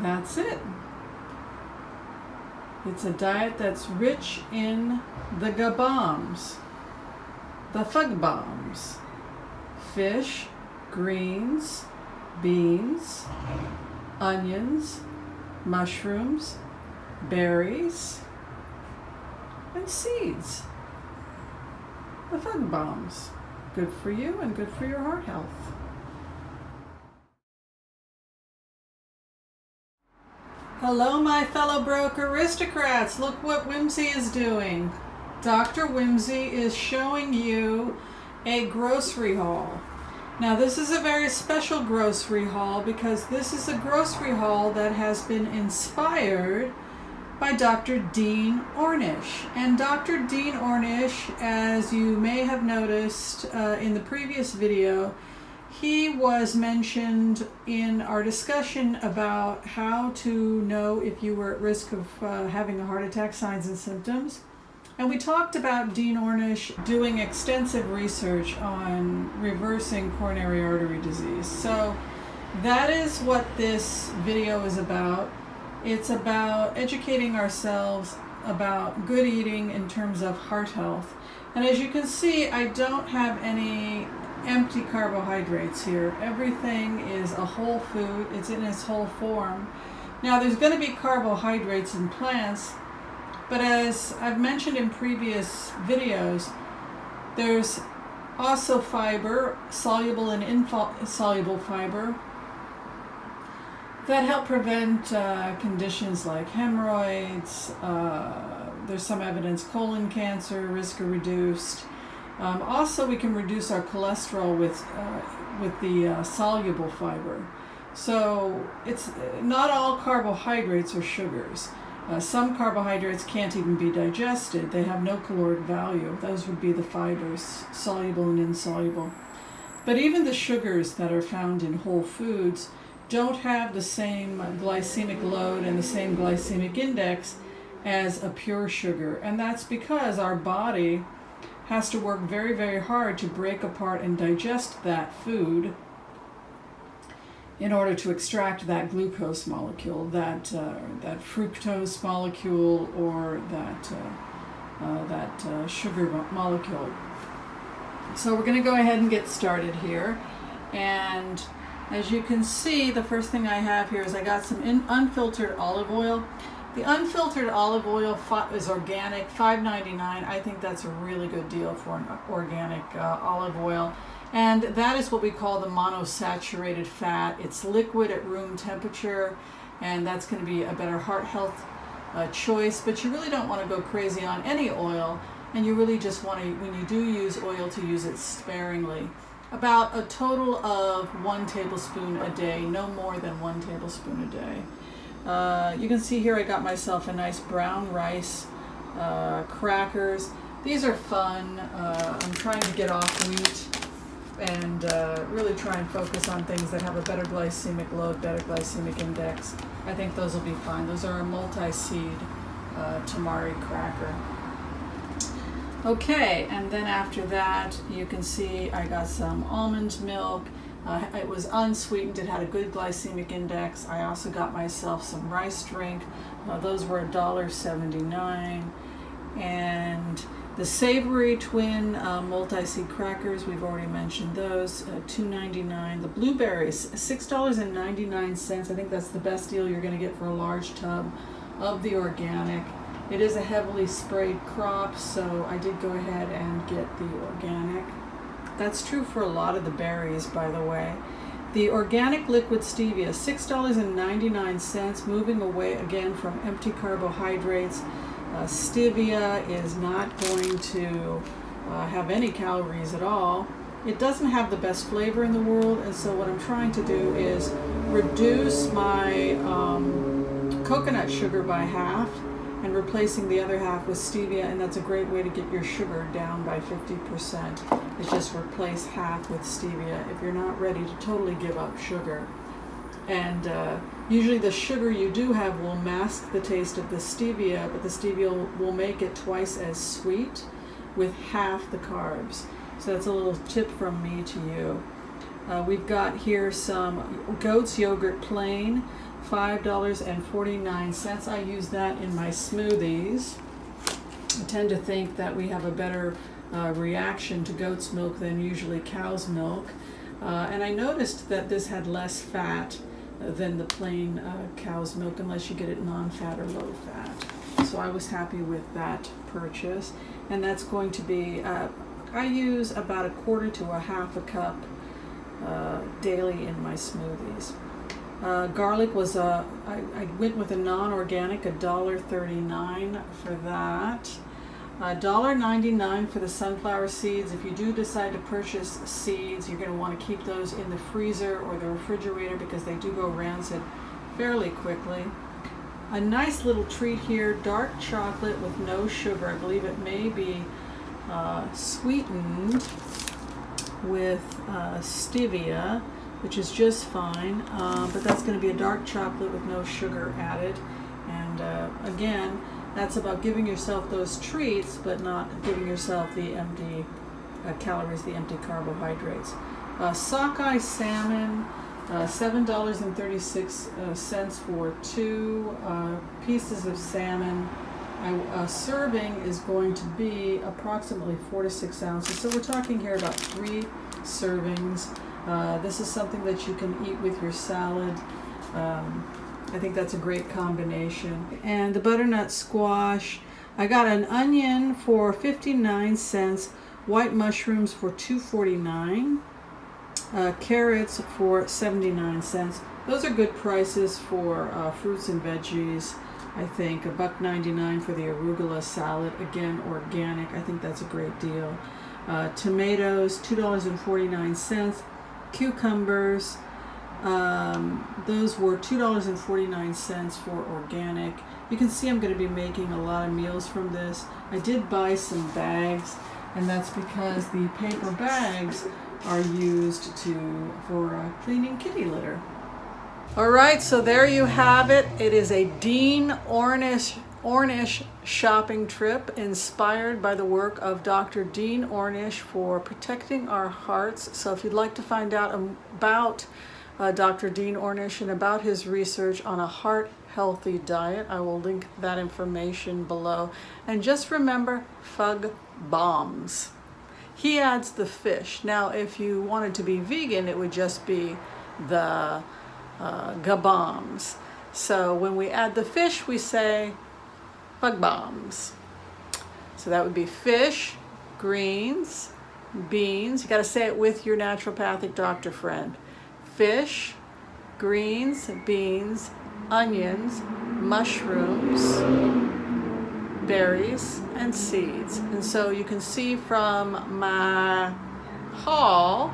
That's it. It's a diet that's rich in the FGBOMBS, the FGBOMBS. Fish, greens, beans, onions, mushrooms, berries, and seeds. The FGBOMBS. Good for you and good for your heart health. Hello, my fellow broke aristocrats. Look what Whimsy is doing. Dr. Whimsy is showing you a grocery haul. Now, this is a very special grocery haul because this is a grocery haul that has been inspired by Dr. Dean Ornish. And Dr. Dean Ornish, as you may have noticed in the previous video, he was mentioned in our discussion about how to know if you were at risk of having a heart attack, signs and symptoms. And we talked about Dean Ornish doing extensive research on reversing coronary artery disease. So that is what this video is about. It's about educating ourselves about good eating in terms of heart health. And as you can see, I don't have any empty carbohydrates here. Everything is a whole food. It's in its whole form. Now, there's going to be carbohydrates in plants, but as I've mentioned in previous videos, there's also fiber, soluble and insoluble fiber, that help prevent conditions like hemorrhoids. There's some evidence colon cancer risk are reduced. Also, we can reduce our cholesterol with the soluble fiber. So it's not all carbohydrates are sugars. Some carbohydrates can't even be digested. They have no caloric value. Those would be the fibers, soluble and insoluble. But even the sugars that are found in whole foods don't have the same glycemic load and the same glycemic index as a pure sugar. And that's because our body has to work very, very hard to break apart and digest that food in order to extract that glucose molecule, that fructose molecule, or that sugar molecule. So we're going to go ahead and get started here. And as you can see, the first thing I have here is I got some unfiltered olive oil. The unfiltered olive oil is organic, $5.99. I think that's a really good deal for an organic olive oil. And that is what we call the monosaturated fat. It's liquid at room temperature, and that's going to be a better heart health choice. But you really don't want to go crazy on any oil, and you really just want to, when you do use oil, to use it sparingly. About a total of 1 tablespoon a day, no more than 1 tablespoon a day. You can see here I got myself a nice brown rice crackers. These are fun. I'm trying to get off wheat and really try and focus on things that have a better glycemic load, better glycemic index. I think those will be fine. Those are a multi-seed tamari cracker. Okay, and then after that, you can see I got some almond milk. It was unsweetened. It had a good glycemic index. I also got myself some rice drink. Those were $1.79. And the savory twin multi-seed crackers, we've already mentioned those, $2.99. The blueberries, $6.99. I think that's the best deal you're going to get for a large tub of the organic. It is a heavily sprayed crop, so I did go ahead and get the organic. That's true for a lot of the berries, by the way. The organic liquid stevia, $6.99, moving away again from empty carbohydrates. Stevia is not going to have any calories at all. It doesn't have the best flavor in the world, and so what I'm trying to do is reduce my coconut sugar by half and replacing the other half with stevia, and that's a great way to get your sugar down by 50%. Is just replace half with stevia if you're not ready to totally give up sugar. And usually the sugar you do have will mask the taste of the stevia, but the stevia will make it twice as sweet with half the carbs. So that's a little tip from me to you. We've got here some goat's yogurt plain, $5.49. I use that in my smoothies. I tend to think that we have a better reaction to goat's milk than usually cow's milk. And I noticed that this had less fat than the plain cow's milk, unless you get it non-fat or low-fat. So I was happy with that purchase. And that's going to be, I use about a quarter to a half a cup daily in my smoothies. Garlic was I went with a non-organic, $1.39 for that. $1.99 for the sunflower seeds. If you do decide to purchase seeds, you're going to want to keep those in the freezer or the refrigerator because they do go rancid fairly quickly. A nice little treat here, dark chocolate with no sugar. I believe it may be sweetened with stevia, which is just fine, but that's going to be a dark chocolate with no sugar added. And again, that's about giving yourself those treats, but not giving yourself the empty calories, the empty carbohydrates. Sockeye salmon, $7.36 for 2 pieces of salmon. A serving is going to be approximately 4 to 6 ounces. So we're talking here about 3 servings. This is something that you can eat with your salad. I think that's a great combination. And the butternut squash, I got an onion for 59 cents, white mushrooms for $2.49, carrots for 79 cents. Those are good prices for fruits and veggies. I think $1.99 for the arugula salad, again organic. I think that's a great deal. Tomatoes, $2.49. Cucumbers, those were $2.49 for organic. You can see I'm going to be making a lot of meals from this. I did buy some bags, and that's because the paper bags are used for cleaning kitty litter. All right, so there you have it. It is a Dean Ornish shopping trip inspired by the work of Dr. Dean Ornish for protecting our hearts. So if you'd like to find out about Dr. Dean Ornish and about his research on a heart-healthy diet, I will link that information below. And just remember, FGBOMBS. He adds the fish. Now, if you wanted to be vegan, it would just be the GBOMBS. So when we add the fish, we say FGBOMBS. So that would be fish, greens, beans. You got to say it with your naturopathic doctor friend. Fish, greens, beans, onions, mushrooms, berries, and seeds. And so you can see from my haul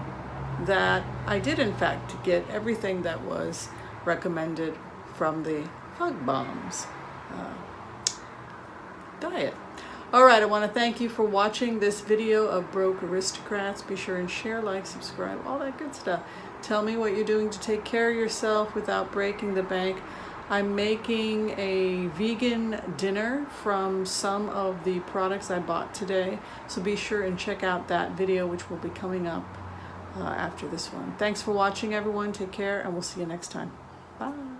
that I did in fact get everything that was recommended from the FGBOMBS diet. All right, I want to thank you for watching this video of Broke Aristocrats. Be sure and share, like, subscribe, all that good stuff. Tell me what you're doing to take care of yourself without breaking the bank. I'm making a vegan dinner from some of the products I bought today, so be sure and check out that video, which will be coming up after this one. Thanks for watching, everyone. Take care, and we'll see you next time. Bye.